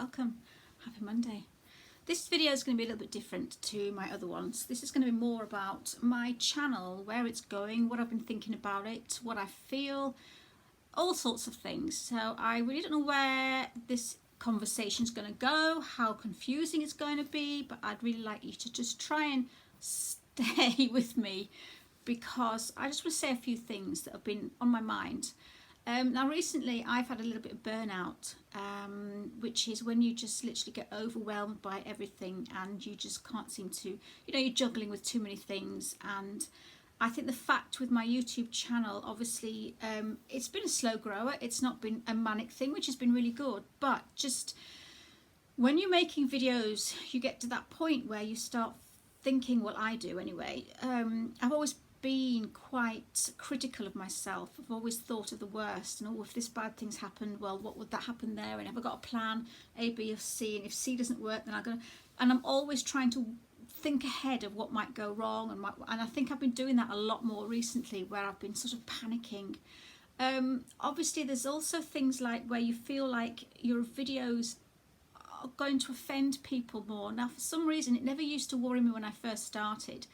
welcome. Happy Monday. This video is going to be a little bit different to my other ones. This is going to be more about my channel, where it's going, what I've been thinking about it, what I feel, all sorts of things. So I really don't know where this conversation is going to go, how confusing it's going to be, but I'd really like you to just try and stay with me, because I just want to say a few things that have been on my mind. Now recently I've had a little bit of burnout, which is when you just literally get overwhelmed by everything and you just can't seem to, you're juggling with too many things. And I think the fact with my YouTube channel, obviously it's been a slow grower, it's not been a manic thing, which has been really good, but just when you're making videos you get to that point where you start thinking, well, I do anyway, I've always been quite critical of myself. I've always thought of the worst, and if this bad thing's happened, well, what would that happen there, and have I got a plan A, B or C, and if C doesn't work then I'm always trying to think ahead of what might go wrong, and I think I've been doing that a lot more recently, where I've been sort of panicking. Obviously there's also things like where you feel like your videos are going to offend people more. Now for some reason it never used to worry me when I first started,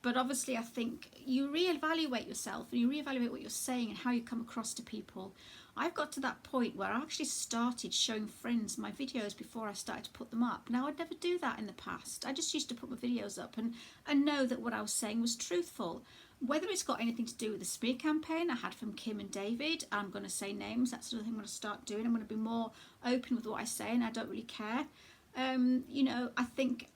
but obviously I think you reevaluate yourself and you reevaluate what you're saying and how you come across to people. I've got to that point where I actually started showing friends my videos before I started to put them up. Now I'd never do that in the past. I just used to put my videos up and know that what I was saying was truthful. Whether it's got anything to do with the smear campaign I had from Kim and David, I'm going to say names, that's another thing I'm going to start doing. I'm going to be more open with what I say, and I don't really care. I think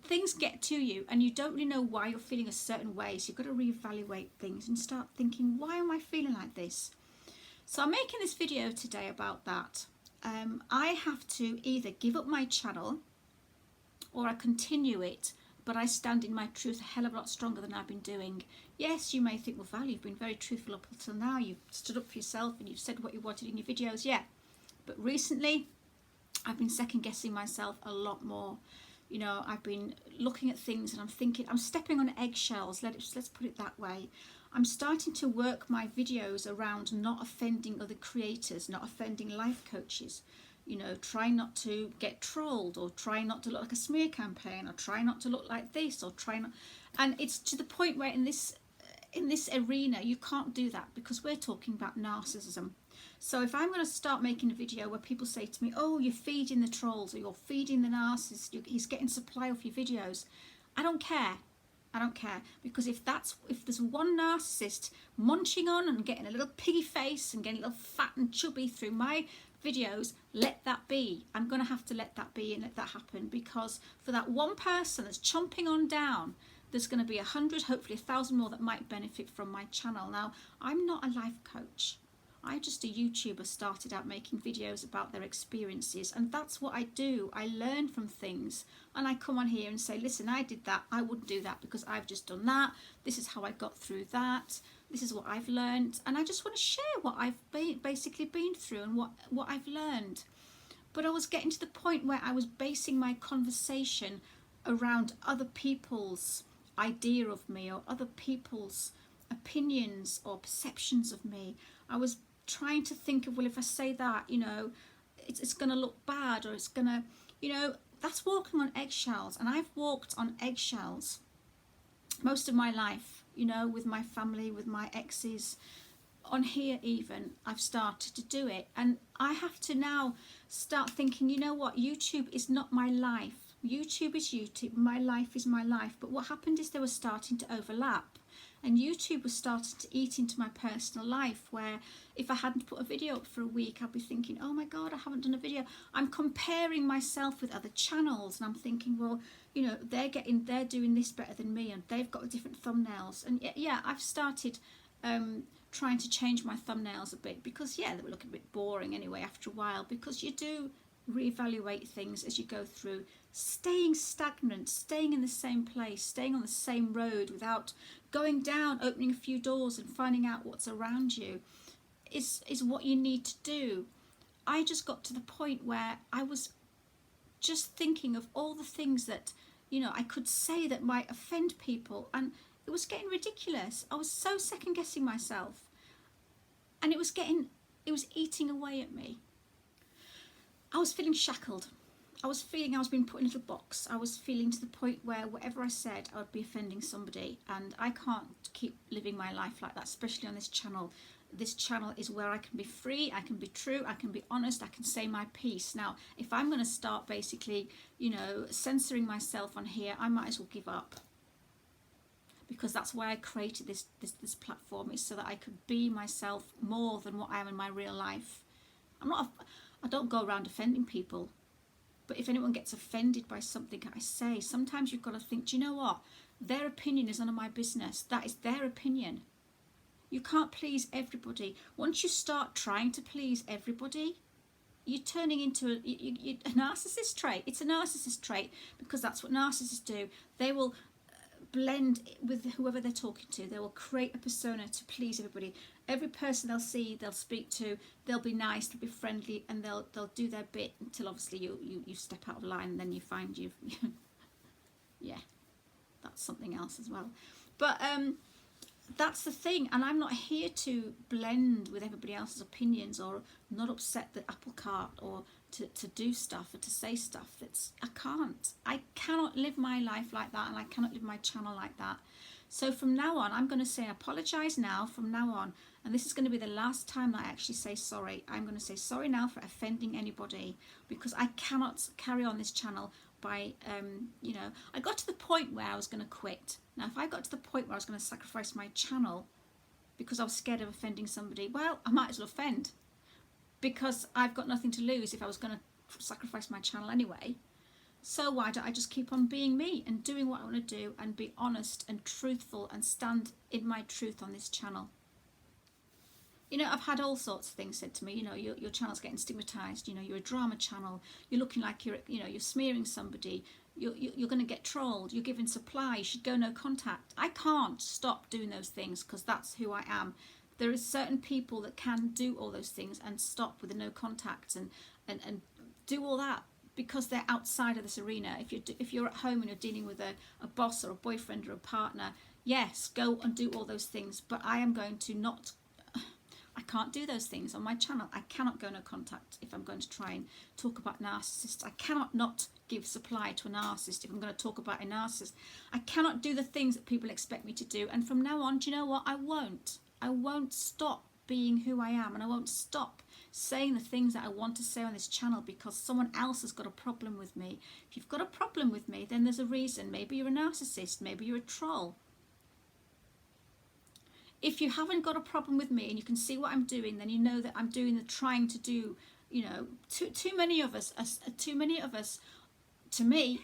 things get to you and you don't really know why you're feeling a certain way, so you've got to reevaluate things and start thinking, why am I feeling like this? So I'm making this video today about that. I have to either give up my channel or I continue it, but I stand in my truth a hell of a lot stronger than I've been doing. Yes, you may think, well, Val, you've been very truthful up until now, you've stood up for yourself and you've said what you wanted in your videos, yeah, but recently I've been second guessing myself a lot more. I've been looking at things and I'm thinking, I'm stepping on eggshells, let's put it that way. I'm starting to work my videos around not offending other creators, not offending life coaches, try not to get trolled, or try not to look like a smear campaign, or try not to look like this, or try not, and it's to the point where in this arena you can't do that, because we're talking about narcissism. So if I'm going to start making a video where people say to me, oh, you're feeding the trolls, or you're feeding the narcissist, he's getting supply off your videos, I don't care. I don't care, because if there's one narcissist munching on and getting a little piggy face and getting a little fat and chubby through my videos, let that be. I'm going to have to let that be and let that happen, because for that one person that's chomping on down, there's going to be 100, hopefully 1,000 more that might benefit from my channel. Now, I'm not a life coach. I'm just a YouTuber, started out making videos about their experiences, and that's what I do. I learn from things and I come on here and say, listen, I did that, I wouldn't do that because I've just done that, this is how I got through that, this is what I've learned, and I just want to share what I've basically been through and what I've learned. But I was getting to the point where I was basing my conversation around other people's idea of me, or other people's opinions or perceptions of me. I was trying to think of, well, if I say that, it's going to look bad, or it's going to, that's walking on eggshells. And I've walked on eggshells most of my life, with my family, with my exes, on here even, I've started to do it. And I have to now start thinking, you know what, YouTube is not my life. YouTube is YouTube, my life is my life. But what happened is they were starting to overlap. And YouTube was starting to eat into my personal life, where if I hadn't put a video up for a week, I'd be thinking, oh my God, I haven't done a video. I'm comparing myself with other channels, and I'm thinking, well, they're doing this better than me, and they've got different thumbnails. And yeah, I've started trying to change my thumbnails a bit, because yeah, they were looking a bit boring anyway after a while, because you do reevaluate things as you go through. Staying stagnant, staying in the same place, staying on the same road without going down, opening a few doors and finding out what's around you is what you need to do. I just got to the point where I was just thinking of all the things that I could say that might offend people, and it was getting ridiculous. I was so second guessing myself, and it was eating away at me. I was feeling shackled. I was feeling I was being put in a little box. I was feeling to the point where whatever I said, I would be offending somebody. And I can't keep living my life like that, especially on this channel. This channel is where I can be free, I can be true, I can be honest, I can say my piece. Now, if I'm going to start basically, you know, censoring myself on here, I might as well give up. Because that's why I created this platform, is so that I could be myself more than what I am in my real life. I don't go around offending people. But if anyone gets offended by something I say, sometimes you've got to think, do you know what? Their opinion is none of my business. That is their opinion. You can't please everybody. Once you start trying to please everybody, you're turning into a narcissist trait. It's a narcissist trait, because that's what narcissists do. They will blend with whoever they're talking to. They will create a persona to please everybody. Every person they'll see, they'll speak to, they'll be nice, they'll be friendly, and they'll do their bit until obviously you step out of line, and then you find you've yeah, that's something else as well. But that's the thing, and I'm not here to blend with everybody else's opinions, or not upset the apple cart, or to do stuff or to say stuff. I cannot live my life like that, and I cannot live my channel like that. So from now on, I'm going to say I apologise now from now on, and this is going to be the last time that I actually say sorry. I'm going to say sorry now for offending anybody, because I cannot carry on this channel by, you know, I got to the point where I was going to quit. Now, if I got to the point where I was going to sacrifice my channel because I was scared of offending somebody, well, I might as well offend, because I've got nothing to lose if I was going to sacrifice my channel anyway. So why don't I just keep on being me and doing what I want to do, and be honest and truthful and stand in my truth on this channel? You know, I've had all sorts of things said to me. You know, your channel's getting stigmatized. You know, you're a drama channel. You're looking like you're smearing somebody. You're going to get trolled. You're giving supply. You should go no contact. I can't stop doing those things, because that's who I am. There is certain people that can do all those things and stop with the no contact and do all that, because they're outside of this arena. If you're at home and you're dealing with a boss or a boyfriend or a partner, yes, go and do all those things. But I am going to not. I can't do those things on my channel. I cannot go no contact if I'm going to try and talk about narcissists. I cannot not give supply to a narcissist if I'm going to talk about a narcissist. I cannot do the things that people expect me to do. And from now on, do you know what? I won't stop being who I am, and I won't stop saying the things that I want to say on this channel because someone else has got a problem with me. If you've got a problem with me, then there's a reason. Maybe you're a narcissist, maybe you're a troll. If you haven't got a problem with me and you can see what I'm doing, then you know that I'm doing the trying to do, you know, too many of us, to me,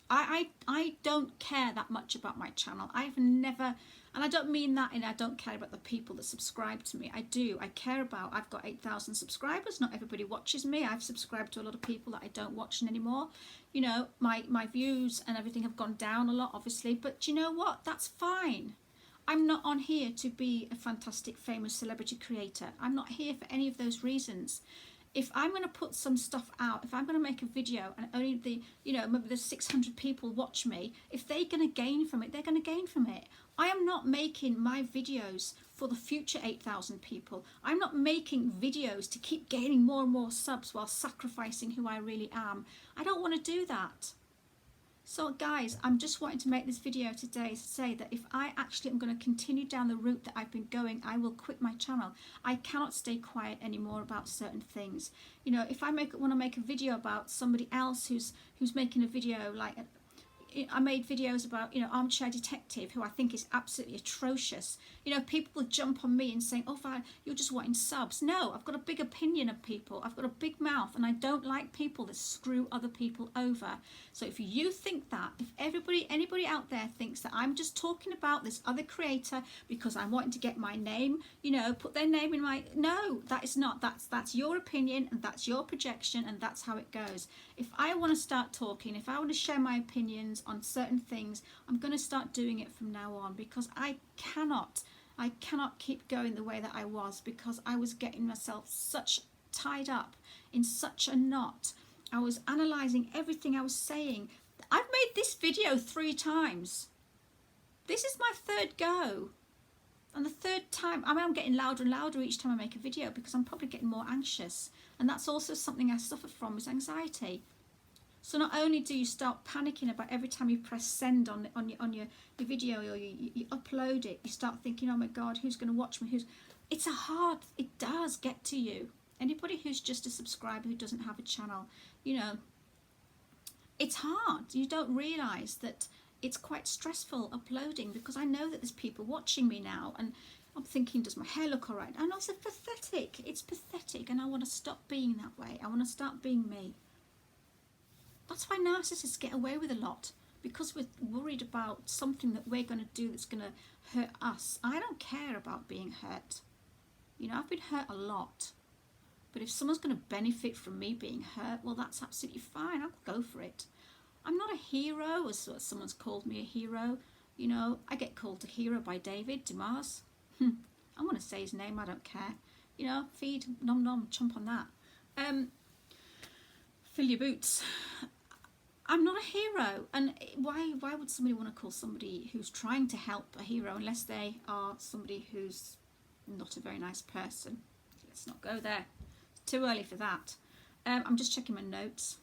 I don't care that much about my channel. I've never, and I don't mean that in I don't care about the people that subscribe to me. I do. I care about, I've got 8,000 subscribers. Not everybody watches me. I've subscribed to a lot of people that I don't watch anymore. You know, my views and everything have gone down a lot, obviously. But you know what? That's fine. I'm not on here to be a fantastic, famous celebrity creator. I'm not here for any of those reasons. If I'm going to put some stuff out, if I'm going to make a video and only maybe there's 600 people watch me, if they're going to gain from it, they're going to gain from it. I am not making my videos for the future 8,000 people. I'm not making videos to keep gaining more and more subs while sacrificing who I really am. I don't want to do that. So guys, I'm just wanting to make this video today to say that if I actually am going to continue down the route that I've been going, I will quit my channel. I cannot stay quiet anymore about certain things. You know, if I want to make a video about somebody else who's making a video, like I made videos about, Armchair Detective, who I think is absolutely atrocious. You know, people will jump on me and say, oh, Val, you're just wanting subs. No, I've got a big opinion of people. I've got a big mouth, and I don't like people that screw other people over. So if you think that, if anybody out there thinks that I'm just talking about this other creator because I'm wanting to get my name, put their name in my... No, that is not. That's your opinion, and that's your projection, and that's how it goes. If I want to start talking, if I want to share my opinions on certain things, I'm going to start doing it from now on, because I cannot keep going the way that I was, because I was getting myself tied up in such a knot. I was analysing everything I was saying. I've made this video 3 times. This is my 3rd go. And the third time, I mean, I'm getting louder and louder each time I make a video because I'm probably getting more anxious. And that's also something I suffer from, is anxiety. So not only do you start panicking about every time you press send on your video, or you upload it, you start thinking, oh my God, who's going to watch me? It does get to you. Anybody who's just a subscriber who doesn't have a channel, you know, it's hard. You don't realise that it's quite stressful uploading, because I know that there's people watching me now, and I'm thinking, does my hair look all right? And also pathetic. It's pathetic, and I want to stop being that way. I want to start being me. That's why narcissists get away with a lot, because we're worried about something that we're going to do that's going to hurt us. I don't care about being hurt. You know, I've been hurt a lot. But if someone's going to benefit from me being hurt, well, that's absolutely fine. I'll go for it. I'm not a hero, as someone's called me a hero. You know, I get called a hero by David Dimas. I'm going to say his name, I don't care. You know, feed, nom nom, chomp on that. Fill your boots. I'm not a hero. And why would somebody want to call somebody who's trying to help a hero unless they are somebody who's not a very nice person? Let's not go there. It's too early for that. I'm just checking my notes.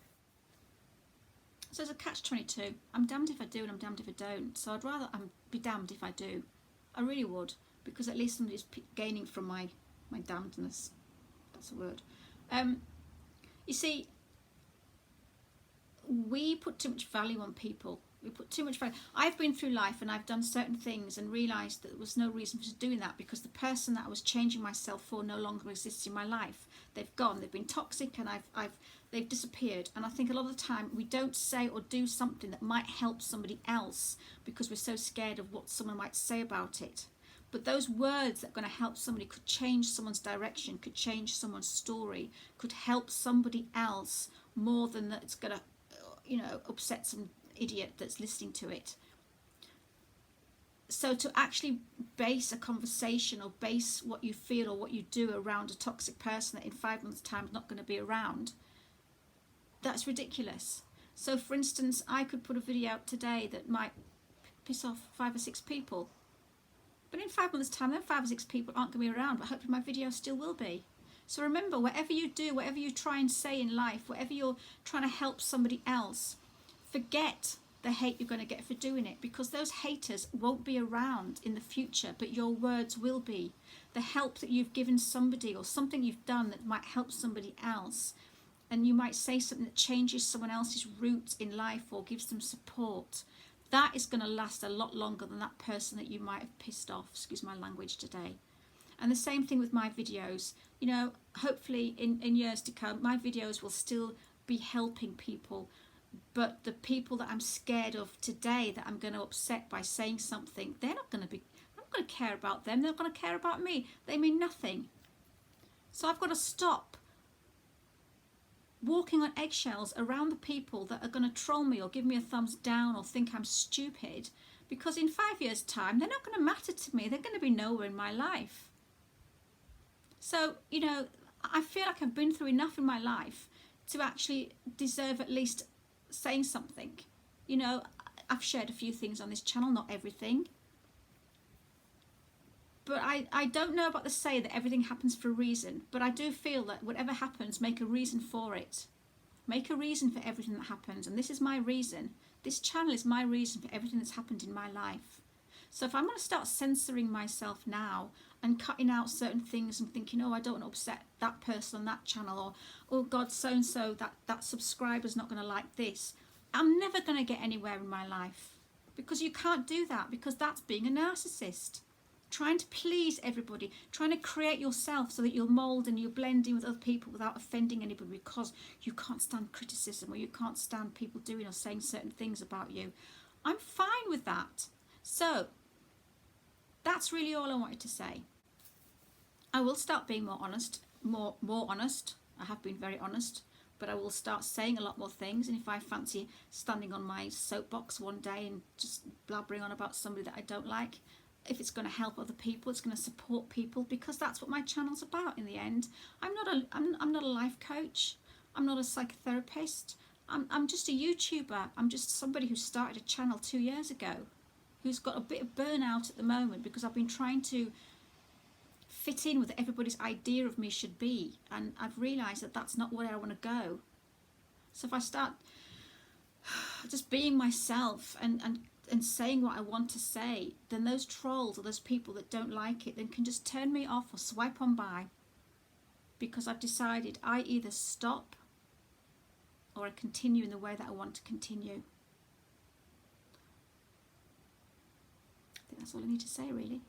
So it's a catch-22. I'm damned if I do and I'm damned if I don't. So I'd rather be damned if I do. I really would, because at least somebody's gaining from my damnedness. That's a word. You see, we put too much value on people. We put too much value. I've been through life and I've done certain things and realised that there was no reason for doing that, because the person that I was changing myself for no longer exists in my life. They've gone. They've been toxic, and they've disappeared. And I think a lot of the time we don't say or do something that might help somebody else because we're so scared of what someone might say about it. But those words that are going to help somebody could change someone's direction, could change someone's story, could help somebody else more than that it's going to, you know, upset some idiot that's listening to it. So to actually base a conversation or base what you feel or what you do around a toxic person that in 5 months' time is not going to be around, that's ridiculous. So for instance, I could put a video out today that might piss off 5 or 6 people. But in 5 months' time, then 5 or 6 people aren't going to be around, but hopefully my video still will be. So remember, whatever you do, whatever you try and say in life, whatever you're trying to help somebody else, forget the hate you're going to get for doing it, because those haters won't be around in the future, but your words will be. The help that you've given somebody or something you've done that might help somebody else, and you might say something that changes someone else's route in life or gives them support, that is going to last a lot longer than that person that you might have pissed off, excuse my language today. And the same thing with my videos. You know, hopefully in years to come, my videos will still be helping people. But the people that I'm scared of today, that I'm going to upset by saying something, they're not going to be, I'm not going to care about them. They're not going to care about me. They mean nothing. So I've got to stop walking on eggshells around the people that are going to troll me or give me a thumbs down or think I'm stupid, because in 5 years' time, they're not going to matter to me. They're going to be nowhere in my life. So, you know, I feel like I've been through enough in my life to actually deserve at least saying something. You know, I've shared a few things on this channel, not everything. But I don't know about the say that everything happens for a reason, but I do feel that whatever happens, make a reason for it. Make a reason for everything that happens, and this is my reason. This channel is my reason for everything that's happened in my life. So if I'm going to start censoring myself now and cutting out certain things and thinking, oh, I don't want to upset that person on that channel, or oh God, so-and-so, that subscriber's not going to like this, I'm never going to get anywhere in my life, because you can't do that, because that's being a narcissist. Trying to please everybody, trying to create yourself so that you'll mould and you'll blend in with other people without offending anybody, because you can't stand criticism or you can't stand people doing or saying certain things about you. I'm fine with that. So that's really all I wanted to say. I will start being more honest, more honest. I have been very honest, but I will start saying a lot more things. And if I fancy standing on my soapbox one day and just blabbering on about somebody that I don't like, if it's going to help other people, it's going to support people, because that's what my channel's about in the end. I'm not a life coach. I'm not a psychotherapist. I'm just a YouTuber. I'm just somebody who started a channel 2 years ago. who's got a bit of burnout at the moment because I've been trying to fit in with everybody's idea of me should be, and I've realised that that's not where I want to go. So if I start just being myself and saying what I want to say, then those trolls or those people that don't like it then can just turn me off or swipe on by, because I've decided I either stop or I continue in the way that I want to continue. I think that's all I need to say, really.